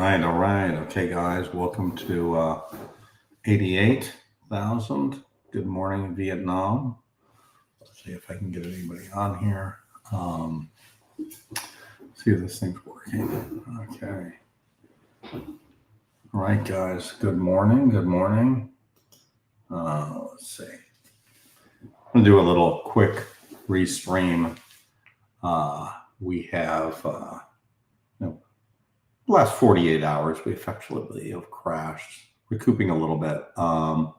All right. Okay, guys, welcome to 88,000. Good morning, Vietnam. Let's see if I can get anybody on here. See if this thing's working. Okay. All right, guys. Good morning. Good morning. Let's see. I'm going to do a little quick restream. We have last 48 hours, we effectively have crashed, recouping a little bit. But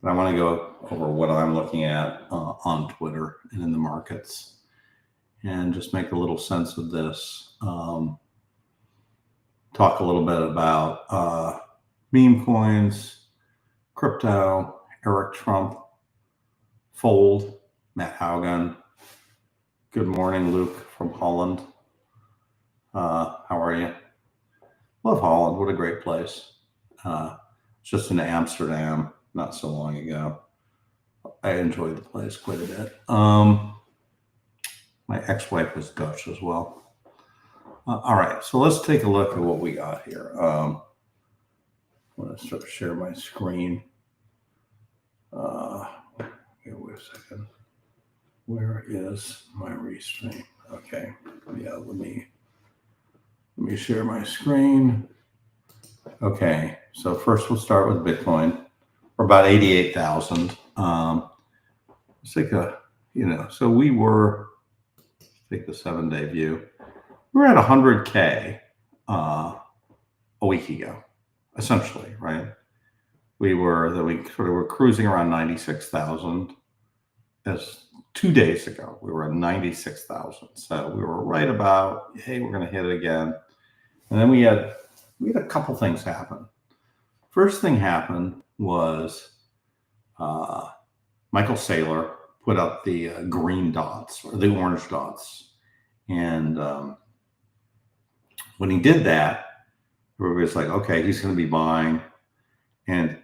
I want to go over what I'm looking at on Twitter and in the markets and just make a little sense of this. Talk a little bit about meme coins, crypto, Eric Trump, Fold, Matt Haugen. Good morning, Luke from Holland. How are you? Love Holland. What a great place. Just in Amsterdam not so long ago. I enjoyed the place quite a bit. My ex-wife was Dutch as well. All right, so let's take a look at what we got here. I'm going to sort of share my screen. Wait a second. Where is my restream? Okay, yeah, let me share my screen. Okay, so first we'll start with Bitcoin. We're about 88,000. Let's take so we were, take the 7-day view. We were at 100K a week ago, essentially, right? We were cruising around 96,000. As 2 days ago, we were at 96,000. So we were right about, hey, we're going to hit it again. And then we had a couple things happen. First thing happened was Michael Saylor put up the green dots or the orange dots. And when he did that, everybody's like, okay, he's going to be buying. And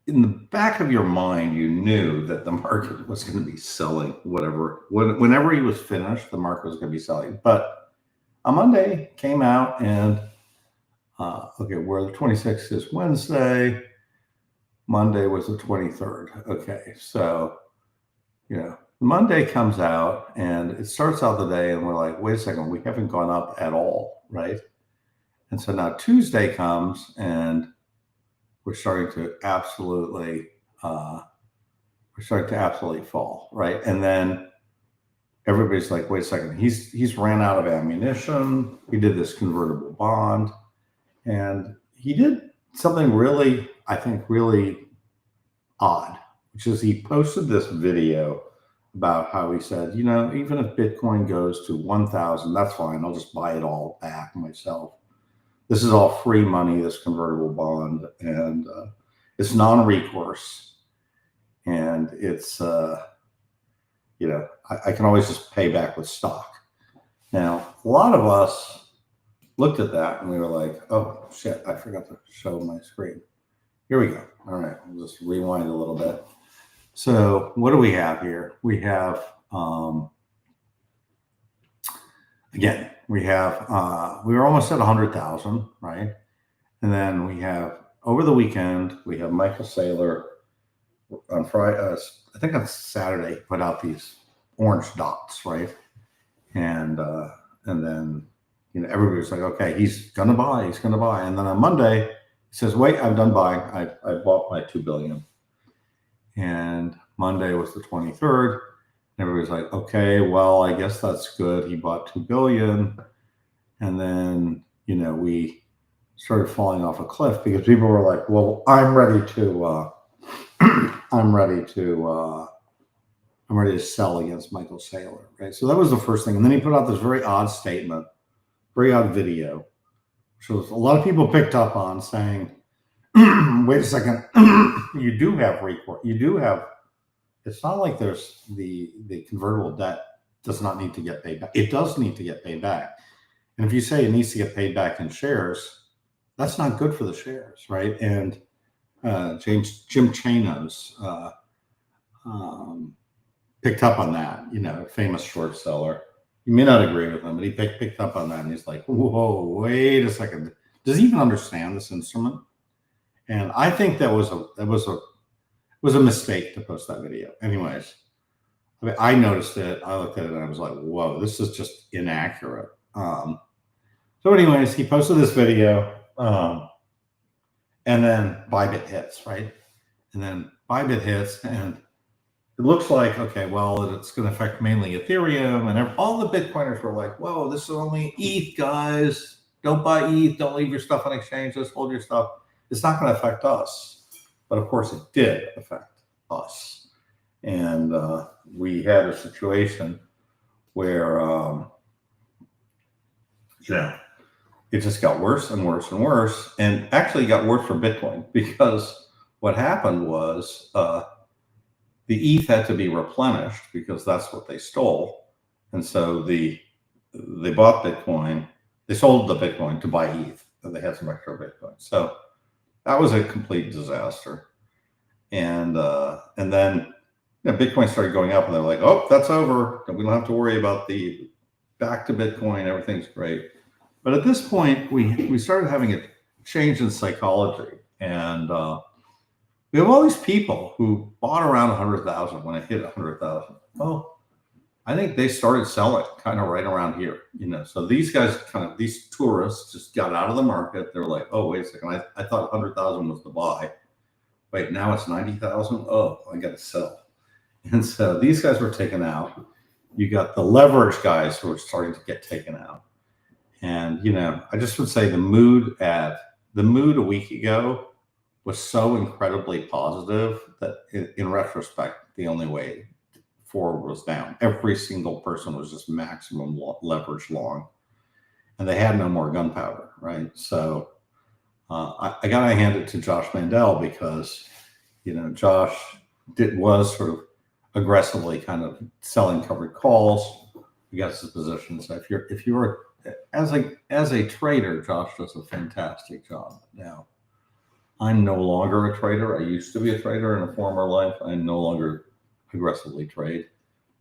in the back of your mind, you knew that the market was going to be selling whatever. Whenever he was finished, the market was going to be selling. But on Monday came out and, where the 26th is Wednesday, Monday was the 23rd. Okay, so, Monday comes out and it starts out the day and we're like, wait a second, we haven't gone up at all, right? And so now Tuesday comes and we're starting to absolutely fall, right? And then everybody's like, wait a second, he's ran out of ammunition. He did this convertible bond, and he did something really, I think, really odd, which is he posted this video about how he said, even if Bitcoin goes to 1,000, that's fine. I'll just buy it all back myself. This is all free money, this convertible bond, and it's non-recourse. And it's, I can always just pay back with stock. Now, a lot of us looked at that and we were like, oh, shit, I forgot to show my screen. Here we go. All right, we'll just rewind a little bit. So what do we have here? We have, again, we were almost at 100,000, right? And then we have, over the weekend, we have Michael Saylor on Friday, I think on Saturday, put out these orange dots, right? And then, everybody's like, okay, he's going to buy. And then on Monday, he says, wait, I'm done buying. I bought my 2 billion. And Monday was the 23rd. Everybody's like, okay, well, I guess that's good. He bought 2 billion. And then, we started falling off a cliff because people were like, well, I'm ready to sell against Michael Saylor, right? So that was the first thing. And then he put out this very odd statement, very odd video, which was a lot of people picked up on, saying, wait a second, you do have recourse. You do have, it's not like there's the convertible debt does not need to get paid back. It does need to get paid back. And if you say it needs to get paid back in shares, that's not good for the shares, right? And Jim Chanos picked up on that, famous short seller. You may not agree with him, but he picked up on that, and he's like, whoa, wait a second. Does he even understand this instrument? And I think that was a mistake to post that video. Anyways, I mean, I noticed it. I looked at it and I was like, whoa, this is just inaccurate. So anyways, he posted this video, and then Bybit hits, right? And then Bybit hits, and it looks like, okay, well, it's going to affect mainly Ethereum, and all the Bitcoiners were like, whoa, this is only ETH, guys. Don't buy ETH. Don't leave your stuff on exchange. Just hold your stuff. It's not going to affect us. But of course, it did affect us. And we had a situation where, it just got worse and worse and worse, and actually got worse for Bitcoin, because what happened was the ETH had to be replenished because that's what they stole. And so they bought Bitcoin, they sold the Bitcoin to buy ETH, and they had some extra Bitcoin. So that was a complete disaster. And then Bitcoin started going up, and they're like, oh, that's over. We don't have to worry about the back to Bitcoin. Everything's great. But at this point, we started having a change in psychology. And we have all these people who bought around 100,000 when it hit 100,000. Well, I think they started selling kind of right around here. So these guys, these tourists, just got out of the market. They're like, oh, wait a second. I thought 100,000 was the buy. Wait, now it's 90,000. Oh, I got to sell. And so these guys were taken out. You got the leverage guys who are starting to get taken out. And, I just would say the mood a week ago was so incredibly positive that in retrospect, the only way forward was down. Every single person was just maximum leverage long, and they had no more gunpowder, right? So I got to hand it to Josh Mandel, because, Josh was sort of aggressively kind of selling covered calls against his position. So if you're as a trader, Josh does a fantastic job. Now, I'm no longer a trader. I used to be a trader in a former life. I no longer aggressively trade,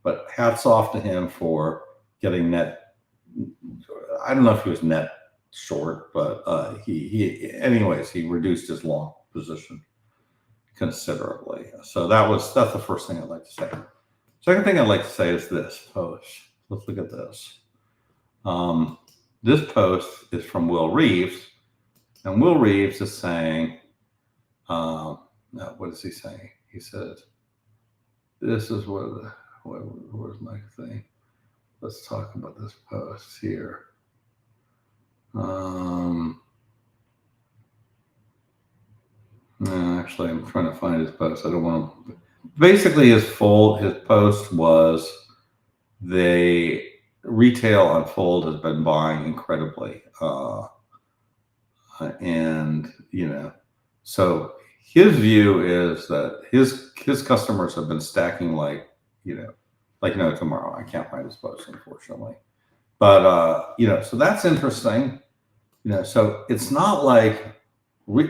but hats off to him for getting net. I don't know if he was net short, but he reduced his long position considerably. So that's the first thing I'd like to say. Second thing I'd like to say is this post. Let's look at this. This post is from Will Reeves, and Will Reeves is saying, what is he saying? He says, this is where's my thing? Let's talk about this post here. Actually, I'm trying to find his post. I don't want to. Basically, his post was the retail on Fold has been buying incredibly, and so his view is that his customers have been stacking like no tomorrow. I can't find his post, unfortunately, but so that's interesting. So it's not like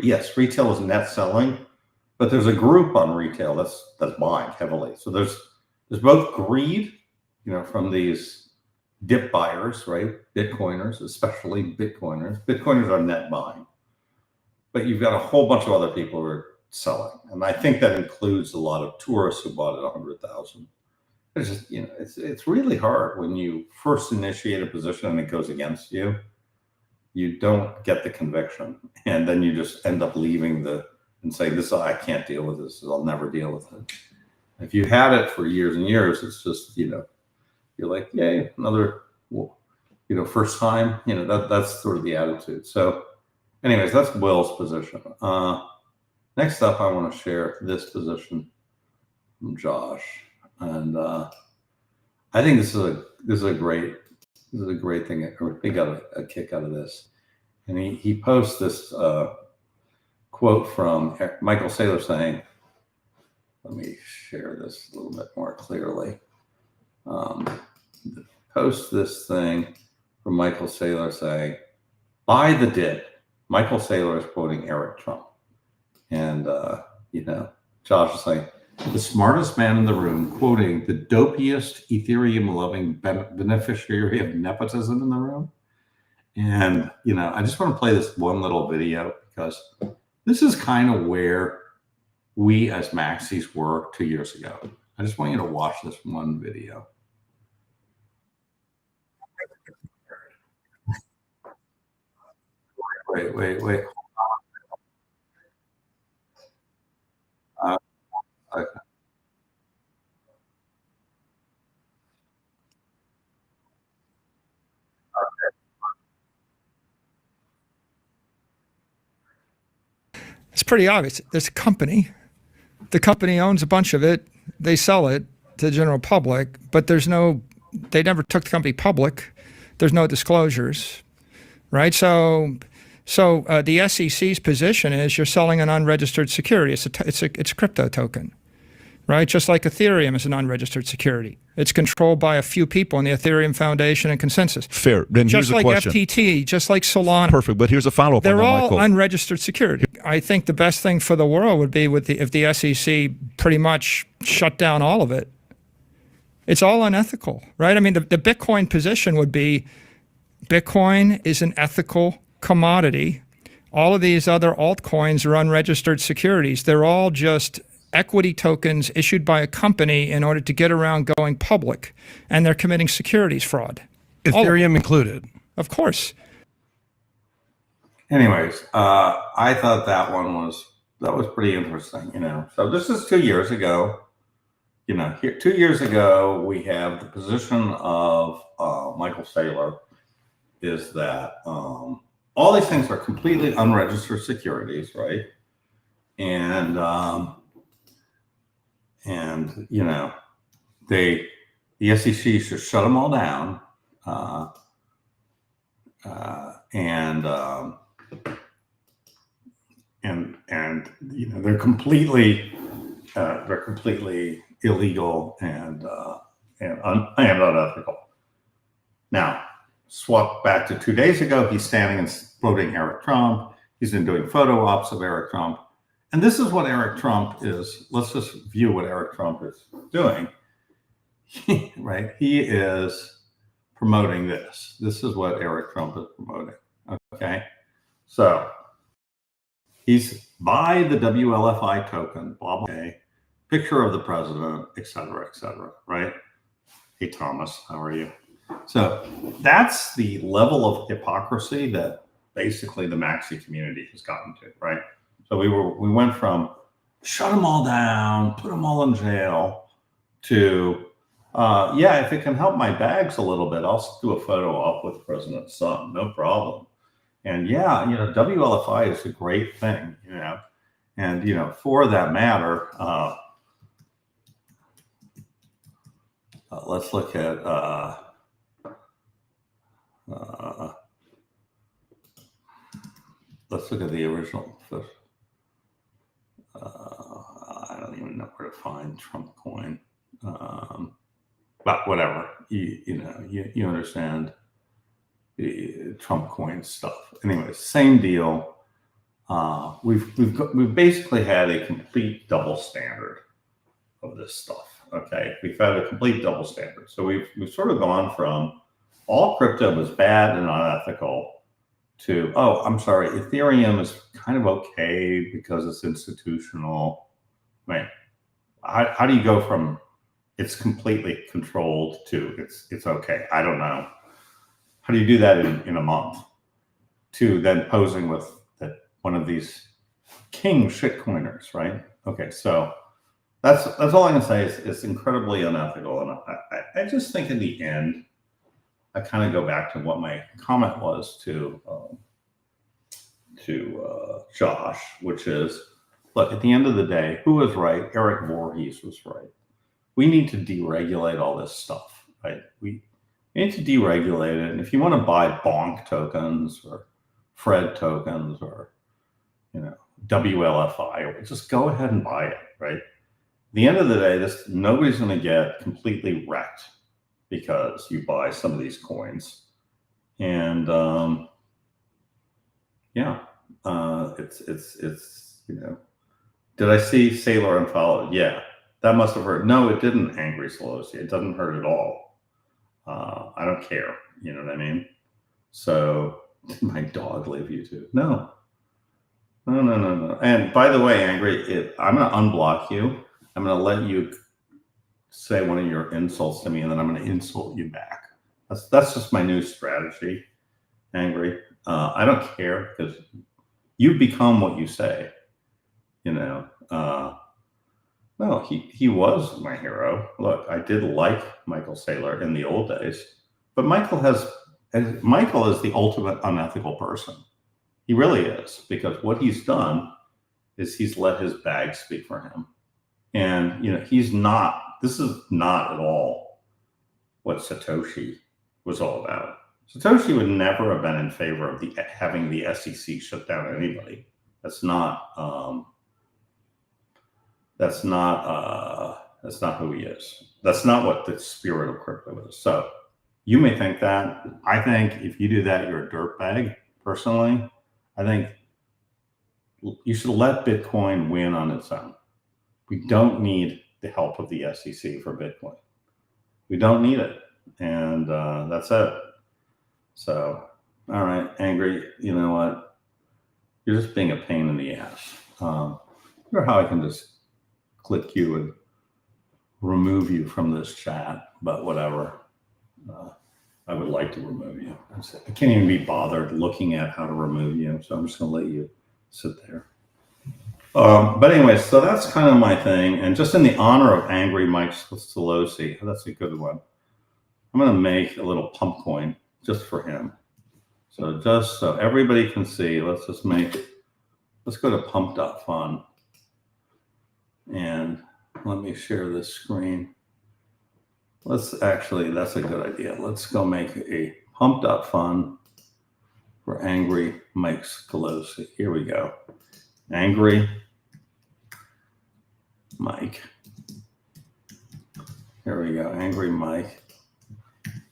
yes, retail is net selling, but there's a group on retail that's buying heavily. So there's both greed, from these dip buyers, right? Bitcoiners, especially Bitcoiners. Bitcoiners are net buying, but you've got a whole bunch of other people who are selling, and I think that includes a lot of tourists who bought at 100,000. It's just it's really hard when you first initiate a position and it goes against you. You don't get the conviction, and then you just end up leaving and saying, "This I can't deal with this. I'll never deal with it." If you had it for years and years, it's just you're like, "Yay, another first time." That's sort of the attitude. So, anyways, that's Will's position. Next up, I want to share this position from Josh, and I think this is a great thing. He got a kick out of this. And he posts this quote from Michael Saylor saying, let me share this a little bit more clearly. Post this thing from Michael Saylor saying, buy the dip. Michael Saylor is quoting Eric Trump. And, Josh is saying, the smartest man in the room, quoting the dopiest Ethereum-loving beneficiary of nepotism in the room. And, I just want to play this one little video because this is kind of where we as Maxis were 2 years ago. I just want you to watch this one video. Wait. Uh, okay. It's pretty obvious. There's a company. The company owns a bunch of it. They sell it to the general public, but they never took the company public. There's no disclosures, right? So the SEC's position is you're selling an unregistered security. It's a crypto token, right? Just like Ethereum is an unregistered security. It's controlled by a few people in the Ethereum Foundation and Consensus. Fair. Then just here's like a question. FTT, just like Solana. Perfect. But here's a follow-up. They're all Michael. unregistered security. I think the best thing for the world would be if the SEC pretty much shut down all of it. It's all unethical, right? I mean, the Bitcoin position would be Bitcoin is an ethical commodity. All of these other altcoins are unregistered securities. They're all just equity tokens issued by a company in order to get around going public, and they're committing securities fraud. Ethereum included. Of course. Anyways, I thought that was pretty interesting, So this is 2 years ago. Here 2 years ago, we have the position of Michael Saylor is that all these things are completely unregistered securities, right? And the SEC should shut them all down, and they're completely illegal and unethical. Now, swap back to 2 days ago. He's standing and quoting Eric Trump. He's been doing photo ops of Eric Trump. And this is what Eric Trump is. Let's just view what Eric Trump is doing. Right? He is promoting this. This is what Eric Trump is promoting. Okay. So he's buy the WLFI token, blah, blah, blah, picture of the president, et cetera, right? Hey, Thomas, how are you? So that's the level of hypocrisy that basically the Maxi community has gotten to, right? So we went from shut them all down, put them all in jail, to if it can help my bags a little bit, I'll do a photo op with the president's son, no problem. And WLFI is a great thing, and for that matter, let's look at the original. I don't even know where to find Trump coin, but whatever. You understand the Trump coin stuff. Anyways, same deal. We've basically had a complete double standard of this stuff. Okay, we've had a complete double standard. So we've sort of gone from all crypto was bad and unethical to, oh, I'm sorry, Ethereum is kind of okay because it's institutional. Right? How do you go from it's completely controlled to it's okay? I don't know. How do you do that in a month? To then posing with one of these king shitcoiners, right? Okay, so that's all I can say is it's incredibly unethical, and I just think in the end, I kind of go back to what my comment was to Josh, which is, look, at the end of the day, who was right? Eric Voorhees was right. We need to deregulate all this stuff, right? We need to deregulate it, and if you want to buy bonk tokens or Fred tokens or WLFI, just go ahead and buy it, right? At the end of the day, nobody's going to get completely wrecked because you buy some of these coins, and it's Did I see Saylor unfollowed? Yeah, that must have hurt. No, it didn't. Angry Solosy. It doesn't hurt at all. I don't care. You know what I mean? So Did my dog leave YouTube? No. No. And by the way, Angry, I'm going to unblock you. I'm going to let you say one of your insults to me, and then I'm going to insult you back. That's just my new strategy, Angry. I don't care because you become what you say. No, he was my hero. Look, I did like Michael Saylor in the old days, but Michael is the ultimate unethical person. He really is, because what he's done is he's let his bag speak for him. And, this is not at all what Satoshi was all about. Satoshi would never have been in favor of having the SEC shut down anybody. That's not who he is. That's not what the spirit of crypto is. So you may think that. I think if you do that, you're a dirtbag. Personally, I think you should let Bitcoin win on its own. We don't need the help of the SEC for Bitcoin. We don't need it. And that's it. So, all right, Angry, you know what? You're just being a pain in the ass. I wonder how I can just click you and remove you from this chat, but whatever. I would like to remove you. I can't even be bothered looking at how to remove you, so I'm just going to let you sit there. But anyway, so that's kind of my thing. And just in the honor of Angry Mike Pelosi, that's a good one. I'm going to make a little pump coin just for him. So just so everybody can see, let's go to pump.fun. And let me share this screen. That's a good idea. Let's go make a pump.fun for Angry Mike Pelosi. Here we go. Angry Mike. Here we go. Angry Mike.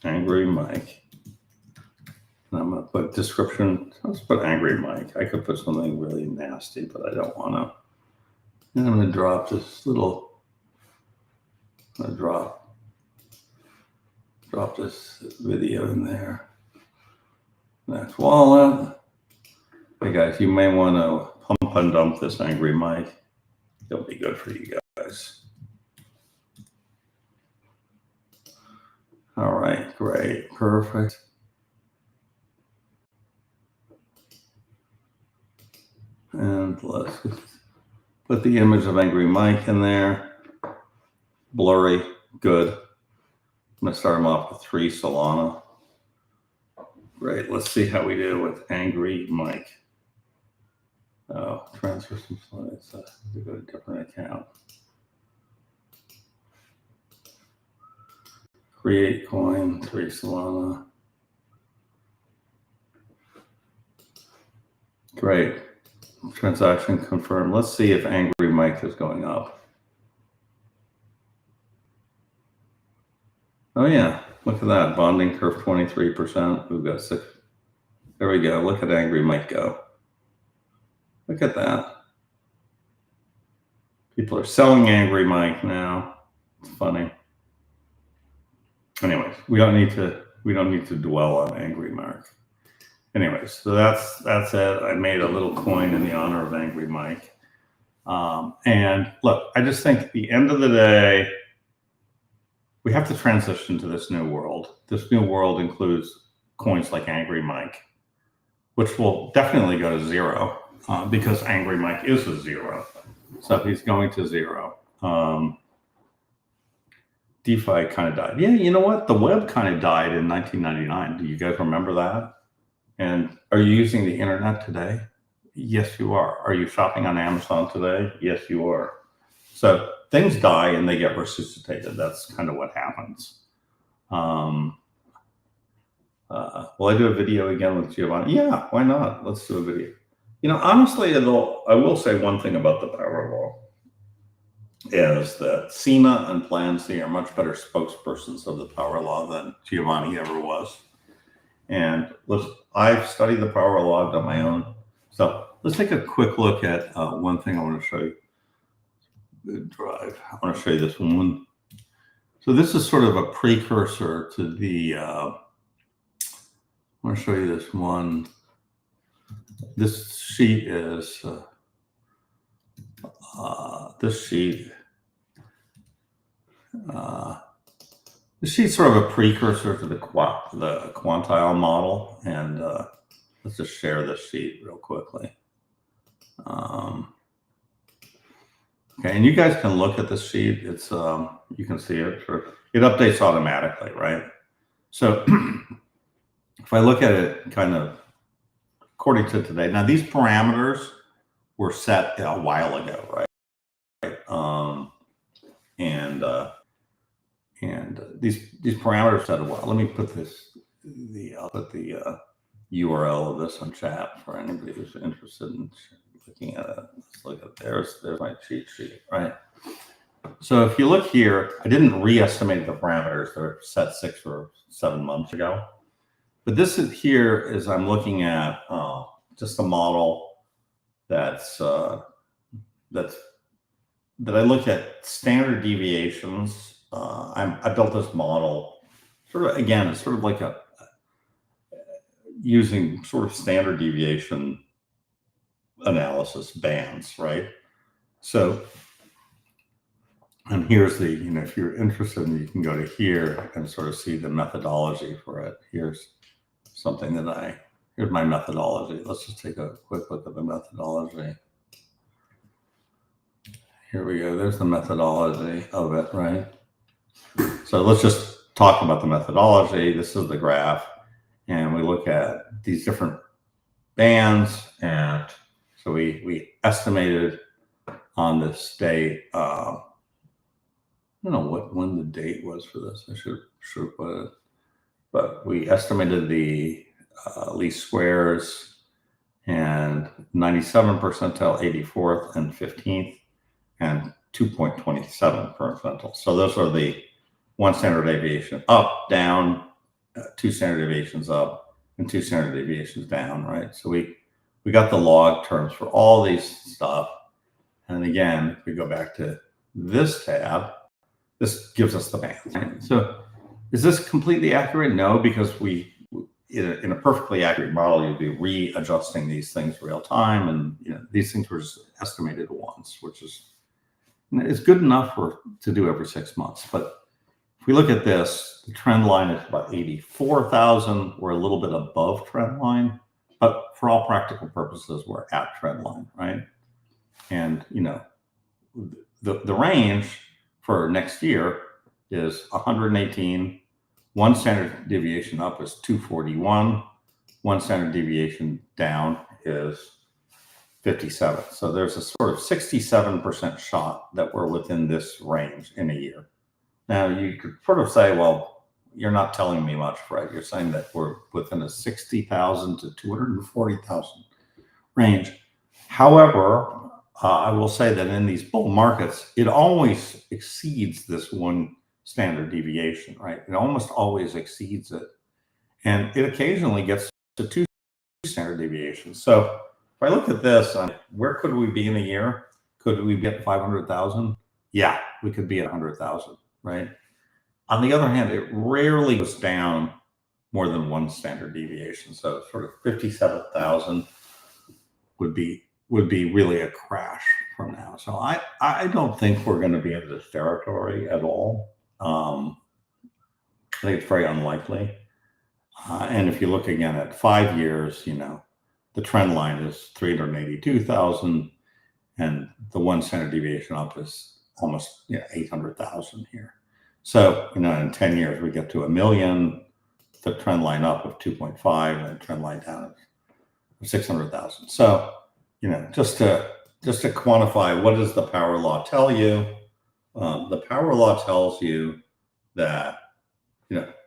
Angry Mike. And I'm going to put description. Let's put Angry Mike. I could put something really nasty, but I don't want to. And I'm going to drop this little. I'm going to drop this video in there. Next wallet. Hey guys, you may want to pump and dump this Angry Mike. It'll be good for you guys. All right, great, perfect. And let's put the image of Angry Mike in there. Blurry, good. I'm going to start him off with 3 Solana. Great. Let's see how we do with Angry Mike. Oh, transfer some slides. To go to a different account. Create coin, 3 Solana. Great. Transaction confirmed. Let's see if Angry Mike is going up. Oh yeah, look at that. Bonding curve 23%. We've got 6. There we go. Look at Angry Mike go. Look at that. People are selling Angry Mike now. It's funny. Anyways, we don't need to dwell on Angry Mike. Anyways, so that's it. I made a little coin in the honor of Angry Mike. And look, I just think at the end of the day, we have to transition to this new world. This new world includes coins like Angry Mike, which will definitely go to 0 because Angry Mike is a 0. So he's going to 0. DeFi kind of died. Yeah, you know what? The web kind of died in 1999. Do you guys remember that? And are you using the internet today? Yes, you are. Are you shopping on Amazon today? Yes, you are. So things die and they get resuscitated. That's kind of what happens. Will I do a video again with Giovanni? Yeah, why not? Let's do a video. Honestly, I will say one thing about the power law is that Cena and Plancy are much better spokespersons of the power law than Giovanni ever was. And I've studied the power law on my own. So let's take a quick look at one thing I want to show you. Good drive. I want to show you this one. So this is sort of a precursor to the, I want to show you this one. this sheet is this sheet's sort of a precursor to the quantile model, and let's just share this sheet real quickly. Okay, and you guys can look at this sheet. It's you can see it. It updates automatically, right? So if I look at it kind of according to today, now these parameters were set a while ago, right? And these parameters set a while. Let me put I'll put the URL of this on chat for anybody who's interested in looking at it. Let's look at there's my cheat sheet, right? So if you look here, I didn't re-estimate the parameters that were set 6 or 7 months ago. But this is here is I'm looking at just a model that I look at standard deviations. I built this model sort of, again, it's sort of like using sort of standard deviation analysis bands, right? So, and here's the, if you're interested, you can go to here and sort of see the methodology for it. Here's something here's my methodology. Let's just take a quick look at the methodology. Here we go. There's the methodology of it, right? So let's just talk about the methodology. This is the graph, and we look at these different bands, and so we estimated on this date. I don't know when the date was for this. I should put it, but we estimated the least squares and 97th percentile, 84th, and 15th, and 2.27 percentile. So those are the 1 standard deviation up, down, 2 standard deviations up, and 2 standard deviations down, right? So we got the log terms for all these stuff. And again, if we go back to this tab, this gives us the band. Right? So is this completely accurate? No, because in a perfectly accurate model, you'd be readjusting these things real time. And these things were just estimated once, which is good enough to do every 6 months. But if we look at this, the trend line is about 84,000. We're a little bit above trend line, but for all practical purposes, we're at trend line, right? And the range for next year is 118. 1 standard deviation up is 241. 1 standard deviation down is 57. So there's a sort of 67% shot that we're within this range in a year. Now you could sort of say, well, you're not telling me much, right? You're saying that we're within a 60,000 to 240,000 range. However, I will say that in these bull markets, it always exceeds this 1 standard deviation, right? It almost always exceeds it. And it occasionally gets to 2 standard deviations. So if I look at this, where could we be in a year? Could we get 500,000? Yeah, we could be at 100,000, right? On the other hand, it rarely goes down more than 1 standard deviation. So sort of 57,000 would be really a crash from now. So I don't think we're going to be in this territory at all. I think it's very unlikely. And if you look again at 5 years, the trend line is 382,000, and the 1 standard deviation up is almost 800,000 here. So in 10 years we get to 1 million, the trend line up of 2.5, and the trend line down of 600,000. So just to quantify, what does the power law tell you? The power law tells you that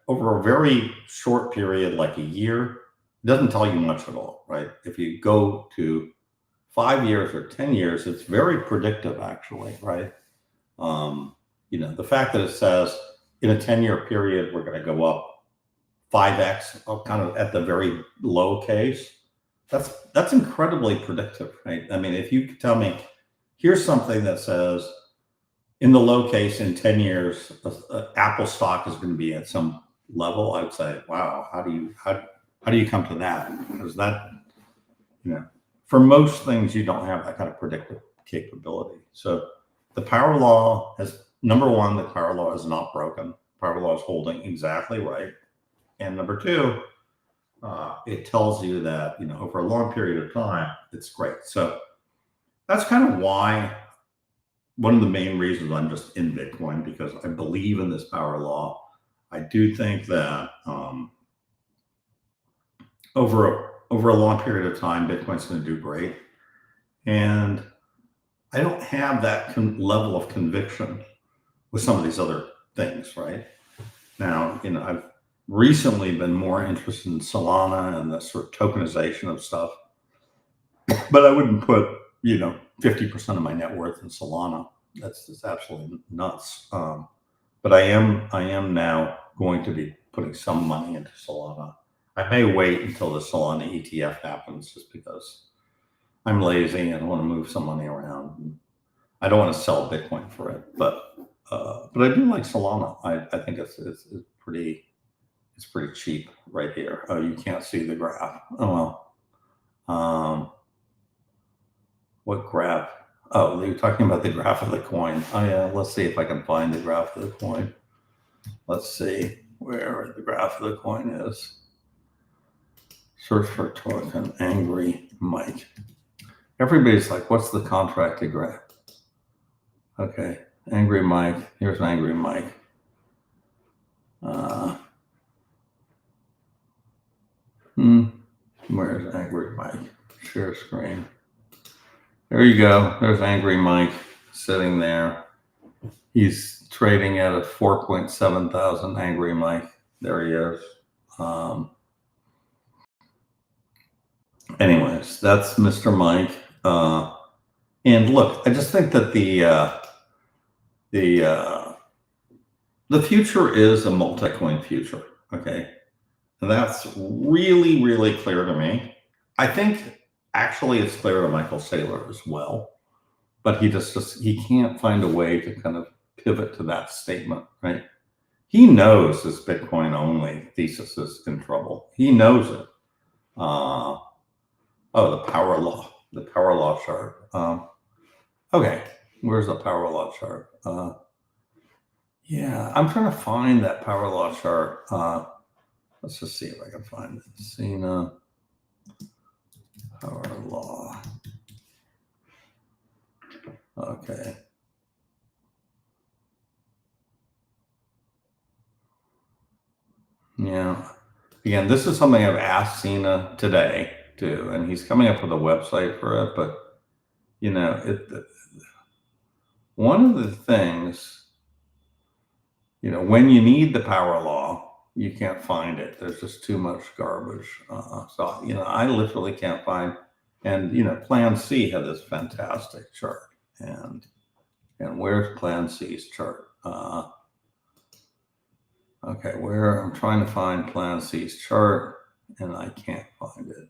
over a very short period, like a year, it doesn't tell you much at all, right? If you go to 5 years or 10 years, it's very predictive, actually, right? The fact that it says in a 10-year period we're going to go up 5x, kind of at the very low case, that's incredibly predictive, right? I mean, if you could tell me, here's something that says in the low case in 10 years, Apple stock is going to be at some level, I'd say, wow, how do you come to that? Because that, for most things, you don't have that kind of predictive capability. So the power law has, number one, the power law is not broken. Power law is holding exactly right. And number two, it tells you that, over a long period of time, it's great. So that's kind of why, one of the main reasons I'm just in Bitcoin, because I believe in this power law. I do think that over a long period of time, Bitcoin's going to do great. And I don't have that level of conviction with some of these other things, right? Now, I've recently been more interested in Solana and the sort of tokenization of stuff, but I wouldn't put, 50% of my net worth in Solana. That's just absolutely nuts. But I am now going to be putting some money into Solana. I may wait until the Solana ETF happens, just because I'm lazy and I want to move some money around. I don't want to sell Bitcoin for it, but I do like Solana. I think it's pretty cheap right here. Oh, you can't see the graph. Oh well. What graph? Oh, you're talking about the graph of the coin. Oh yeah. Let's see if I can find the graph of the coin. Let's see where the graph of the coin is. Search for token Angry Mike. Everybody's like, what's the contracted graph? Okay, Angry Mike. Here's Angry Mike. Where's Angry Mike? Share screen. There you go. There's Angry Mike sitting there. He's trading at a 4.7 thousand Angry Mike. There he is. Anyways, that's Mr. Mike. And look, I just think that the future is a multi-coin future. Okay. And that's really, really clear to me. I think actually it's clear to Michael Saylor as well, but he can't find a way to kind of pivot to that statement, right? He knows this Bitcoin only thesis is in trouble. He knows it. The power law chart. Okay, where's the power law chart? Yeah, I'm trying to find that power law chart. Let's just see if I can find it. Cena power law. Okay. Yeah. Again, this is something I've asked Cena today too, and he's coming up with a website for it. But one of the things, when you need the power law, you can't find it. There's just too much garbage. So I literally can't find. And Plan C had this fantastic chart, and where's Plan C's chart? Okay, I'm trying to find Plan C's chart, and I can't find it.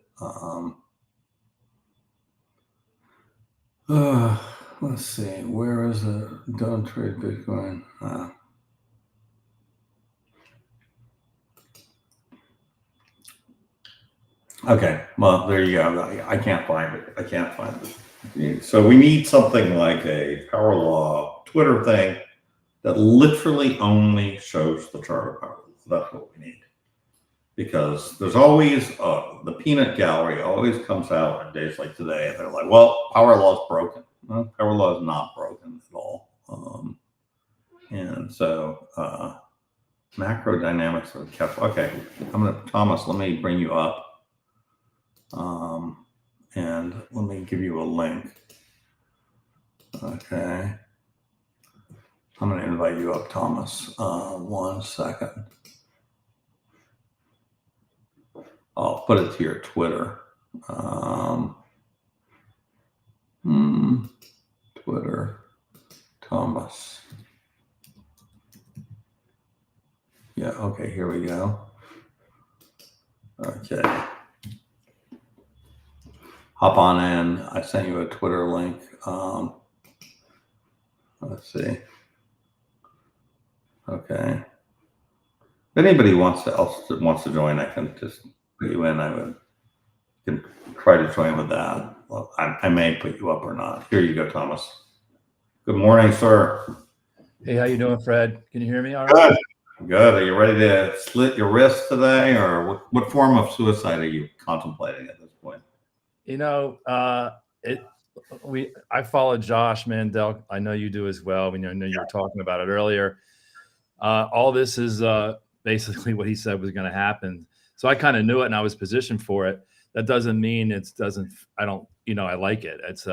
Let's see, where is it? Don't trade Bitcoin. Okay, well, there you go. I can't find it. So we need something like a power law Twitter thing that literally only shows the chart of power law. That's what we need. Because there's always, the peanut gallery always comes out on days like today, and they're like, well, power law is broken. Well, power law is not broken at all. And so macro dynamics are kept. Okay, Thomas, let me bring you up. And let me give you a link. Okay. I'm going to invite you up, Thomas. 1 second. I'll put it to your Twitter. Twitter, Thomas. Yeah, okay, here we go. Okay. Hop on in. I sent you a Twitter link. Let's see. Okay. If anybody else wants to join, I can just put you in. I would can try to join with that. Well, I may put you up or not. Here you go, Thomas. Good morning, sir. Hey, how you doing, Fred? Can you hear me all right? Good. Good. Are you ready to slit your wrist today, or what form of suicide are you contemplating at this point? You know, I follow Josh Mandel. I know you do as well. I know you were talking about it earlier. All this is basically what he said was going to happen. So I kind of knew it and I was positioned for it. That doesn't mean I like it. It's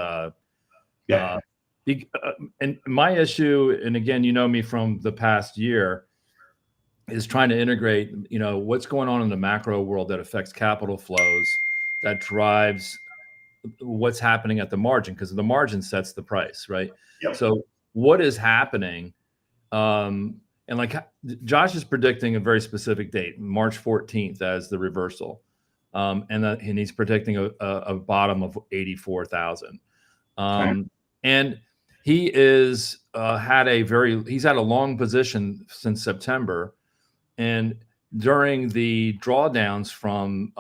and my issue, and again, you know me from the past year, is trying to integrate, what's going on in the macro world that affects capital flows, that drives what's happening at the margin, because the margin sets the price, right? Yep. So what is happening? And like Josh is predicting a very specific date, March 14th, as the reversal. And he's predicting a bottom of 84,000. And he he's had a long position since September. And during the drawdowns from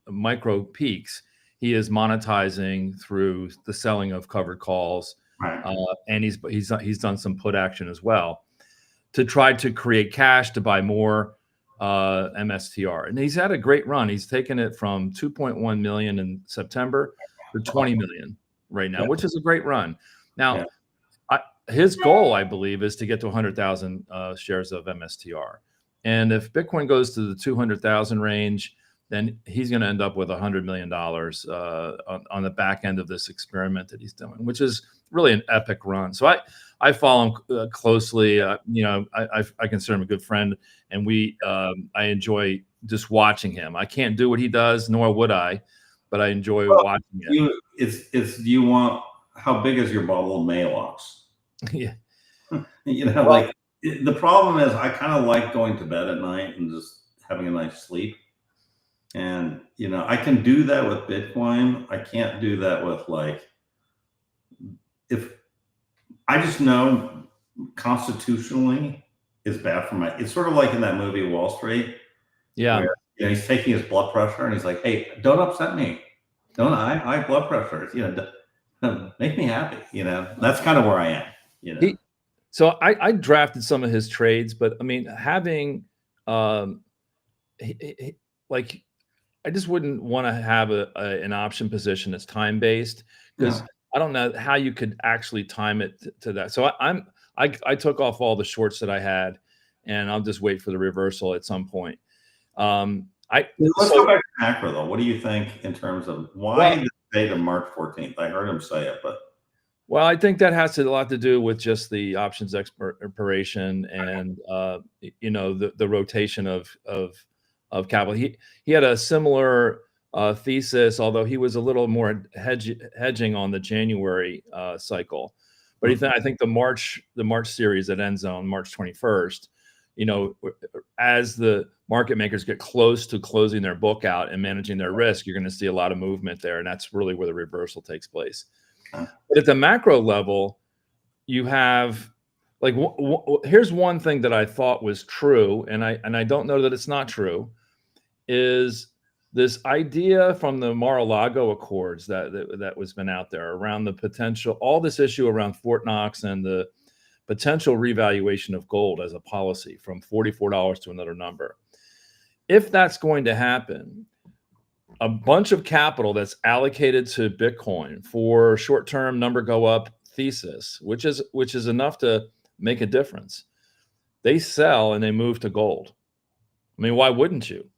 micro peaks, he is monetizing through the selling of covered calls, Right. And he's done some put action as well to try to create cash to buy more MSTR. And he's had a great run. He's taken it from 2.1 million in September to 20 million right now, which is a great run. Now, his goal, I believe, is to get to 100,000 shares of MSTR. And if Bitcoin goes to the 200,000 range, then he's going to end up with $100 million on the back end of this experiment that he's doing, which is really an epic run. So I follow him closely. I consider him a good friend, and I enjoy just watching him. I can't do what he does, nor would I, but I enjoy watching him. How big is your bubble of Maylocks? Yeah. Like the problem is I kind of like going to bed at night and just having a nice sleep. And, I can do that with Bitcoin. I can't do that with if I just know constitutionally it's bad for it's sort of like in that movie, Wall Street. Yeah. Where, he's taking his blood pressure and he's like, hey, don't upset me. I have blood pressure. Make me happy. That's kind of where I am, So I drafted some of his trades, but I mean, having I just wouldn't want to have an option position that's time based, because I don't know how you could actually time it to that. So I took off all the shorts that I had, and I'll just wait for the reversal at some point. Let's go back to macro though. What do you think in terms of why the date of March 14th? I heard him say it, but. Well, I think that has a lot to do with just the options expiration and the rotation of capital. He had a similar thesis, although he was a little more hedging on the January cycle. But I think the March series that ends on March 21st, as the market makers get close to closing their book out and managing their risk, you're going to see a lot of movement there, and that's really where the reversal takes place. But at the macro level, you have here's one thing that I thought was true, and I don't know that it's not true, is this idea from the Mar-a-Lago Accords that was been out there around the potential, all this issue around Fort Knox and the potential revaluation of gold as a policy from $44 to another number. If that's going to happen, a bunch of capital that's allocated to Bitcoin for short-term number go up thesis, which is enough to make a difference, they sell and they move to gold. I mean, why wouldn't you?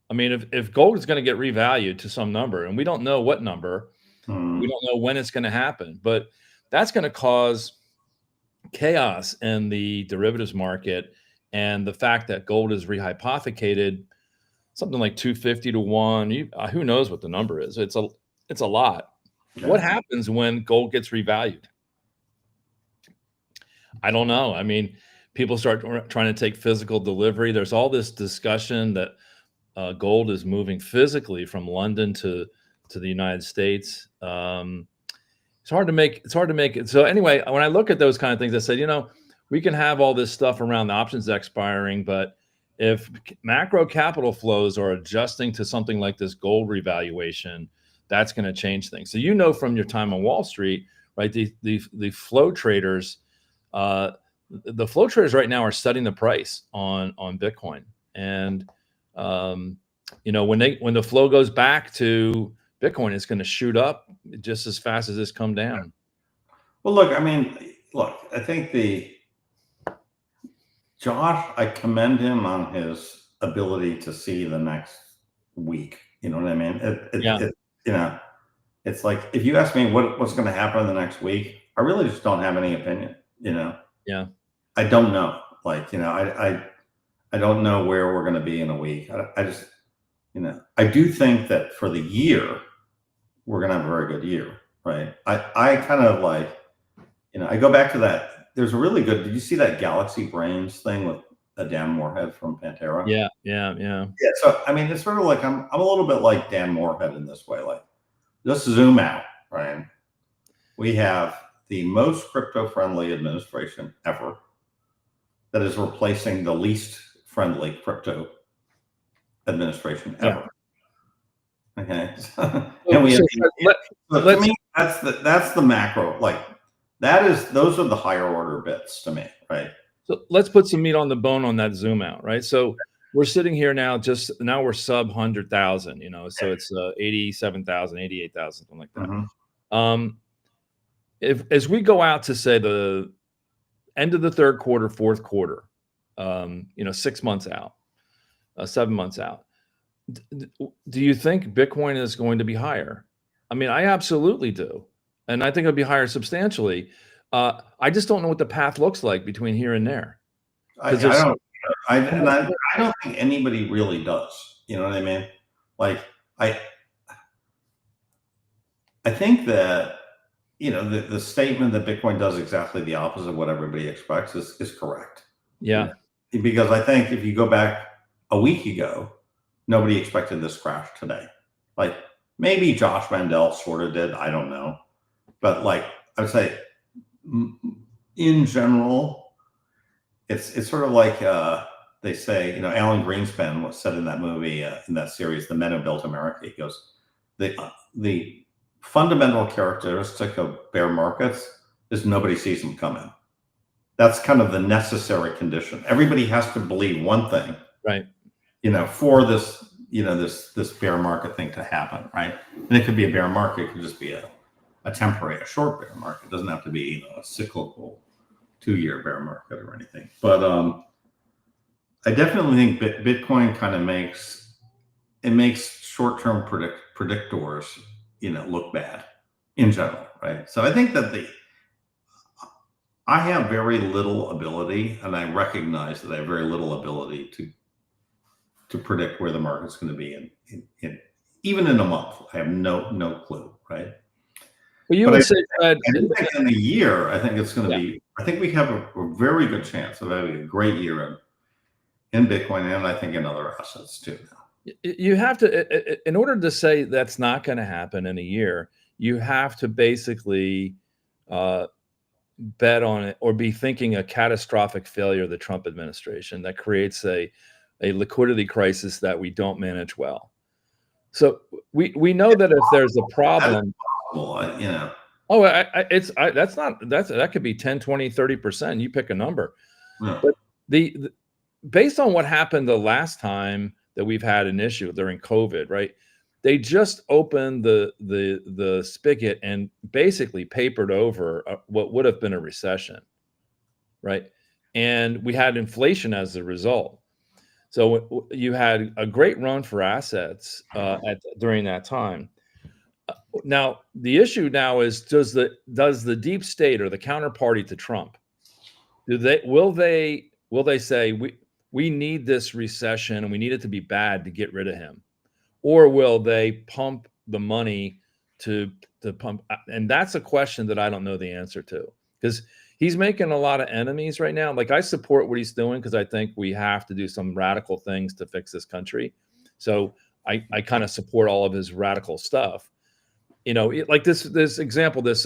I mean, if gold is going to get revalued to some number, and we don't know what number, we don't know when it's going to happen, but that's going to cause chaos in the derivatives market. And the fact that gold is rehypothecated, something like 250 to 1, who knows what the number is? It's a lot. Yeah. What happens when gold gets revalued? I don't know. I mean, people start trying to take physical delivery. There's all this discussion that gold is moving physically from London to the United States. It's hard to make it. So anyway, when I look at those kind of things, I said, we can have all this stuff around the options expiring, but if macro capital flows are adjusting to something like this gold revaluation, that's going to change things. So you know from your time on Wall Street, right? The flow traders, the flow traders right now are setting the price on Bitcoin, and when the flow goes back to Bitcoin, it's going to shoot up just as fast as it's come down. Well, look, I mean, I think Josh, I commend him on his ability to see the next week. You know what I mean? It's like, if you ask me what's going to happen in the next week, I really just don't have any opinion. Yeah. I don't know. I don't know where we're going to be in a week. I just, I do think that for the year, we're going to have a very good year, right? I kind of I go back to that. There's a really good, did you see that Galaxy Brains thing with Dan Moorhead from Pantera? Yeah. So, I mean, it's sort of like, I'm a little bit like Dan Moorhead in this way. Just zoom out, right? We have the most crypto-friendly administration ever that is replacing the least friendly crypto administration ever. Yeah. Okay. And we have, to me, that's the macro. Those are the higher order bits to me, right? So let's put some meat on the bone on that zoom out, right? So we're sitting here now, now we're sub 100,000, so it's 87,000, 88,000, something like that. Mm-hmm. As we go out to say the end of the third quarter, fourth quarter, 6 months out, 7 months out, do you think Bitcoin is going to be higher? I mean, I absolutely do. And I think it'll be higher substantially. I just don't know what the path looks like between here and there. I don't think anybody really does. You know what I mean? I think that, the statement that Bitcoin does exactly the opposite of what everybody expects is correct. Yeah. Because I think if you go back a week ago, nobody expected this crash today. Maybe Josh Mandel sort of did. I don't know. But I would say, in general, it's sort of like they say, Alan Greenspan said in that movie, in that series, The Men Who Built America, he goes, the fundamental characteristic of bear markets is nobody sees them coming. That's kind of the necessary condition. Everybody has to believe one thing, right? For this, this bear market thing to happen, right? And it could be a bear market, it could just be a temporary, a short bear market. It doesn't have to be, a cyclical 2-year bear market or anything. But I definitely think Bitcoin kind of makes short-term predictors, look bad in general, right? So I think that I have very little ability, and I recognize that I have very little ability to predict where the market's going to be in even in a month. I have no clue, right? Well, you would say that in a year, I think it's going to be. I think we have a very good chance of having a great year in Bitcoin, and I think in other assets too. You have to, in order to say that's not going to happen in a year, you have to basically bet on it or be thinking a catastrophic failure of the Trump administration that creates a liquidity crisis that we don't manage well. So we know that if there's a problem, that could be 10, 20, 30%. You pick a number. Yeah. But based on what happened the last time that we've had an issue during COVID, right? They just opened the spigot and basically papered over what would have been a recession, right? And we had inflation as a result. So you had a great run for assets during that time. Now the issue now is, does the deep state or the counterparty to Trump, will they say we need this recession and we need it to be bad to get rid of him? Or will they pump the money to pump? And that's a question that I don't know the answer to, because he's making a lot of enemies right now. I support what he's doing because I think we have to do some radical things to fix this country. So I kind of support all of his radical stuff. Like this example, this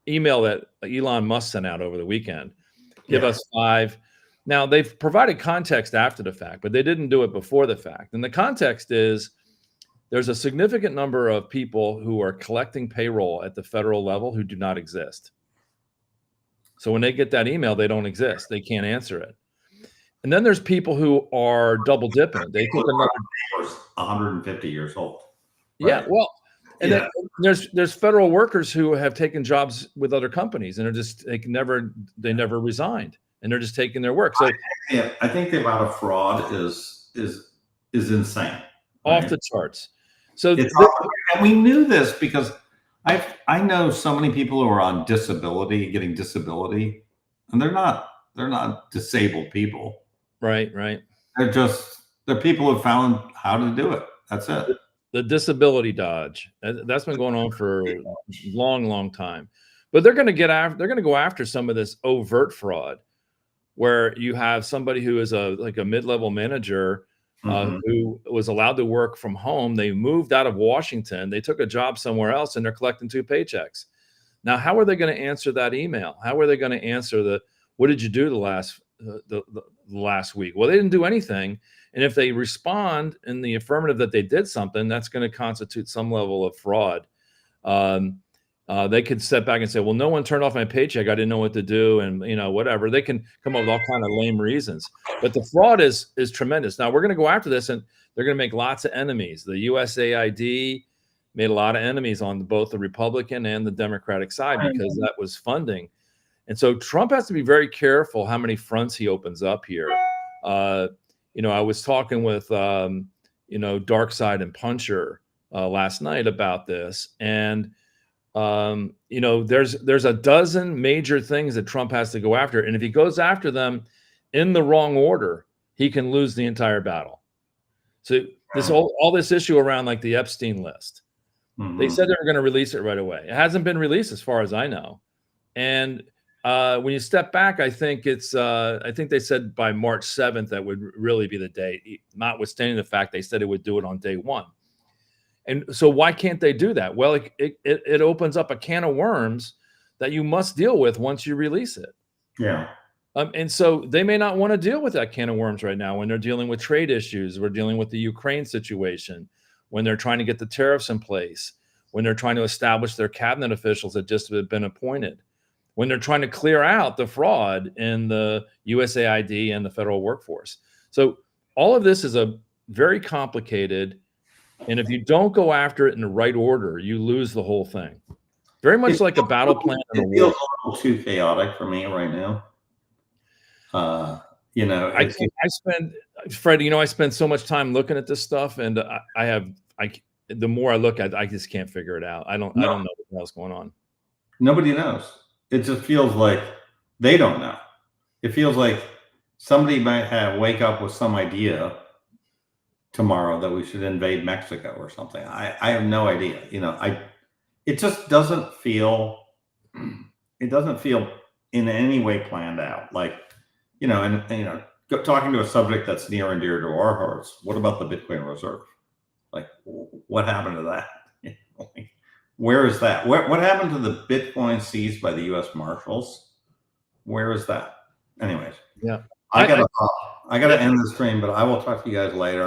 email that Elon Musk sent out over the weekend. Give us 5 Now, they've provided context after the fact, but they didn't do it before the fact. And the context is there's a significant number of people who are collecting payroll at the federal level who do not exist. So when they get that email, they don't exist. They can't answer it. And then there's people who are double dipping. They think another 150 years old. Yeah, Right. well, and Yeah. then there's federal workers who have taken jobs with other companies and are just they never resigned and they're just taking their work. So Yeah, I think the amount of fraud is insane. off Right? the charts. So It's and we knew this because I know so many people who are on disability, getting disability, and they're not disabled people. right. They're people who found how to do it. That's it. The disability dodge that's been going on for a long time, but they're going to go after some of this overt fraud where you have somebody who is like a mid-level manager who was allowed to work from home. They moved out of Washington. They took a job somewhere else and they're collecting 2 paychecks. Now, how are they going to answer that email? How are they going to answer what did you do the last week? Well, they didn't do anything. And if they respond in the affirmative that they did something, that's going to constitute some level of fraud. They could step back and say, well, no one turned off my paycheck. I didn't know what to do. And, whatever. They can come up with all kind of lame reasons. But the fraud is tremendous. Now, we're going to go after this, and they're going to make lots of enemies. The USAID made a lot of enemies on both the Republican and the Democratic side because that was funding. And so Trump has to be very careful how many fronts he opens up here. I was talking with, Dark Side and Puncher last night about this. And, there's a dozen major things that Trump has to go after. And if he goes after them in the wrong order, he can lose the entire battle. So all this issue around like the Epstein list, they said they were going to release it right away. It hasn't been released as far as I know. And when you step back, I think they said by March 7th, that would really be the date, notwithstanding the fact they said it would do it on day 1. And so why can't they do that? Well, it opens up a can of worms that you must deal with once you release it. Yeah. And so they may not want to deal with that can of worms right now when they're dealing with trade issues. We're dealing with the Ukraine situation, when they're trying to get the tariffs in place, when they're trying to establish their cabinet officials that just have been appointed, when they're trying to clear out the fraud in the USAID and the federal workforce. So all of this is a very complicated, and if you don't go after it in the right order, you lose the whole thing. Very much like a battle plan in a war. It feels a little too chaotic for me right now. Fred, I spend so much time looking at this stuff, and the more I look at it, I just can't figure it out. I don't know what the hell's going on. Nobody knows. It just feels like they don't know. It feels like somebody might wake up with some idea tomorrow that we should invade Mexico or something. I have no idea. It just doesn't feel. It doesn't feel in any way planned out. Like, talking to a subject that's near and dear to our hearts. What about the Bitcoin reserve? Like, what happened to that? Where is that? What happened to the Bitcoin seized by the U.S. Marshals? Where is that? Anyways, yeah, I gotta end the stream, but I will talk to you guys later.